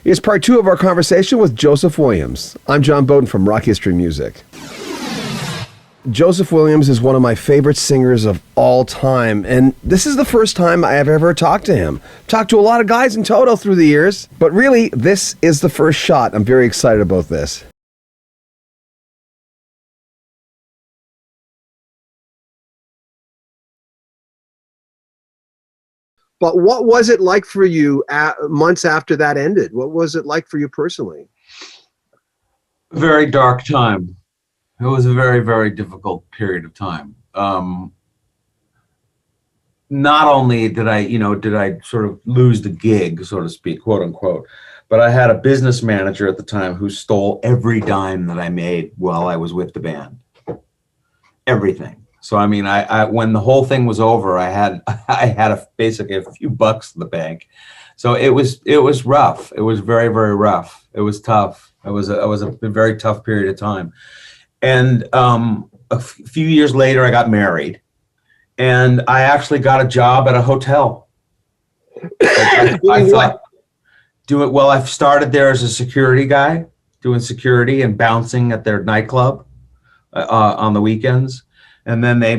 Here's part 2 of our conversation with Joseph Williams. I'm John Beaudin from Rock History Music. Joseph Williams is one of my favorite singers of all time, and this is the first time I have ever talked to him. Talked to a lot of guys in Toto through the years, but really, this is the first shot. I'm very excited about this. But what was it like for you months after that ended? What was it like for you personally? A very dark time. It was a very, very difficult period of time. Not only did I sort of lose the gig, so to speak, quote unquote, but I had a business manager at the time who stole every dime that I made while I was with the band. Everything. So I mean, I when the whole thing was over, I had basically a few bucks in the bank. So it was rough. It was very, very rough. It was tough. It was a very tough period of time. And a few years later, I got married, and I actually got a job at a hotel. I thought, I started there as a security guy, doing security and bouncing at their nightclub on the weekends. And then I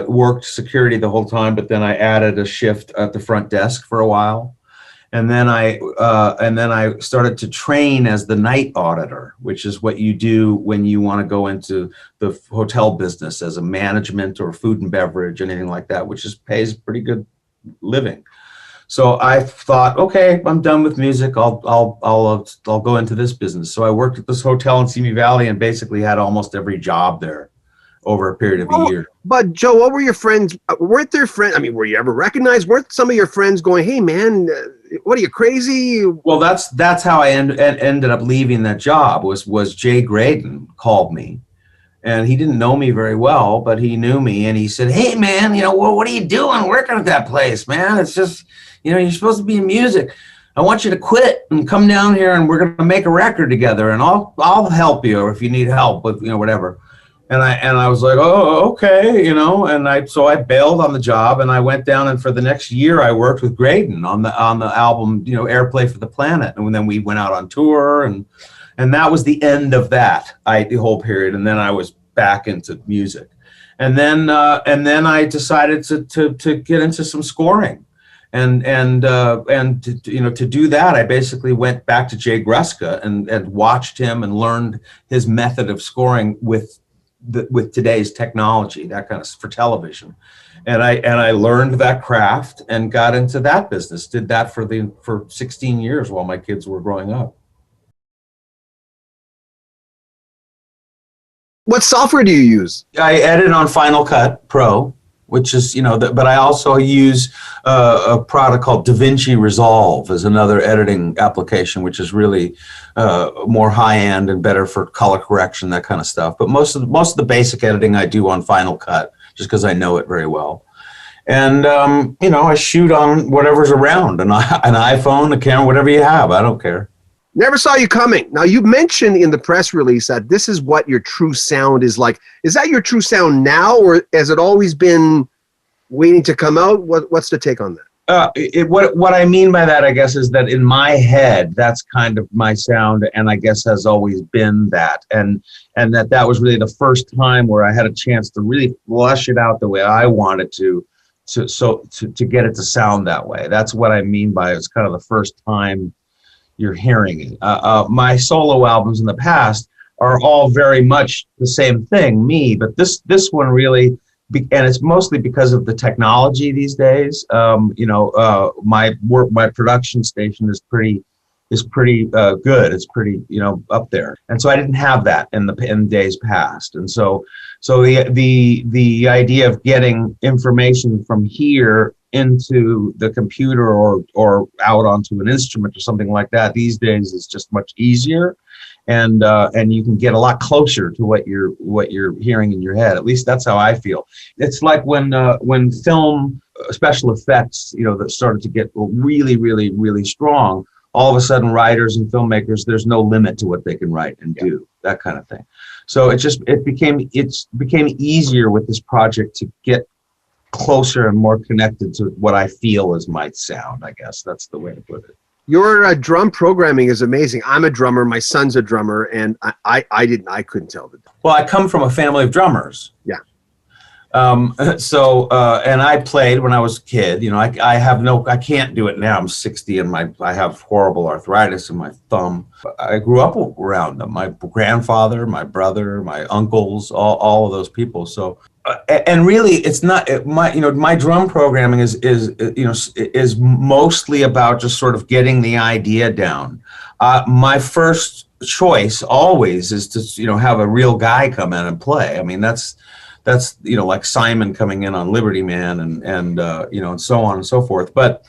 worked security the whole time, but then I added a shift at the front desk for a while. And then I started to train as the night auditor, which is what you do when you want to go into the hotel business as a management or food and beverage, anything like that, which pays pretty good living. So I thought, okay, I'm done with music. I'll go into this business. So I worked at this hotel in Simi Valley and basically had almost every job there over a period of a year. But Joe, what were your friends? Weren't their friends? I mean, were you ever recognized? Weren't some of your friends going, "Hey, man, what are you, crazy?" Well, that's how I ended up leaving that job. Was Jay Graydon called me, and he didn't know me very well, but he knew me, and he said, "Hey, man, what are you doing working at that place, man? It's just, you're supposed to be in music. I want you to quit and come down here, and we're going to make a record together, and I'll help you, or if you need help with whatever." And I was like, "Oh, okay," so I bailed on the job, and I went down, and for the next year I worked with Graydon on the album, Airplay for the Planet, and then we went out on tour, and that was the end of that, the whole period, and then I was back into music, and then I decided to get into some scoring, and to do that, I basically went back to Jay Gruska and watched him and learned his method of scoring with today's technology, that kind of for television, and I learned that craft and got into that business. Did that for 16 years while my kids were growing up. What software do you use? I edit on Final Cut Pro, which is but I also use a product called DaVinci Resolve as another editing application, which is really more high end and better for color correction, that kind of stuff. But most of the basic editing I do on Final Cut, just because I know it very well. And I shoot on whatever's around, an iPhone, a camera, whatever you have. I don't care. Never saw you coming. Now, you mentioned in the press release that this is what your true sound is like. Is that your true sound now, or has it always been waiting to come out? What's the take on that? What I mean by that, I guess, is that in my head, that's kind of my sound, and I guess has always been that. And that was really the first time where I had a chance to really flesh it out the way I wanted to get it to sound that way. That's what I mean by it's kind of the first time you're hearing it. My solo albums in the past are all very much the same thing, me, but this one really, and it's mostly because of the technology these days. My production station is pretty good. It's pretty, up there. And so I didn't have that in days past. And so the idea of getting information from here into the computer or out onto an instrument or something like that these days is just much easier, and you can get a lot closer to what you're hearing in your head. At least that's how I feel. It's like when film special effects that started to get really, really, really strong, all of a sudden writers and filmmakers, there's no limit to what they can write and do, that kind of thing. So it became easier with this project to get closer and more connected to what I feel is my sound. I guess that's the way to put it. Your drum programming is amazing. I'm a drummer. My son's a drummer, and I couldn't tell the difference. Well, I come from a family of drummers. Yeah. And I played when I was a kid. You know, I can't do it now. I'm 60 and I have horrible arthritis in my thumb. I grew up around them. My grandfather, my brother, my uncles, all of those people. So, and really, it's not my drum programming is mostly about just sort of getting the idea down. My first choice always is to have a real guy come in and play. I mean, that's like Simon coming in on Liberty Man and so on and so forth. But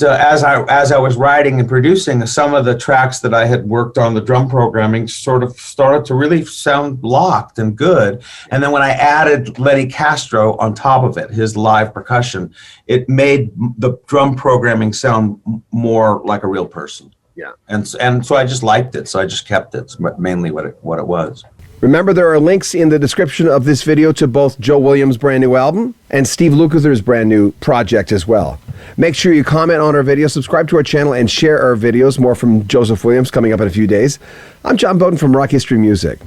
as I was writing and producing, some of the tracks that I had worked on the drum programming sort of started to really sound locked and good. And then when I added Lenny Castro on top of it, his live percussion, it made the drum programming sound more like a real person. Yeah. And so I just liked it. So I just kept it. It's mainly what it was. Remember, there are links in the description of this video to both Joe Williams' brand new album and Steve Lukather's brand new project as well. Make sure you comment on our video, subscribe to our channel, and share our videos. More from Joseph Williams coming up in a few days. I'm John Beaudin from Rock History Music.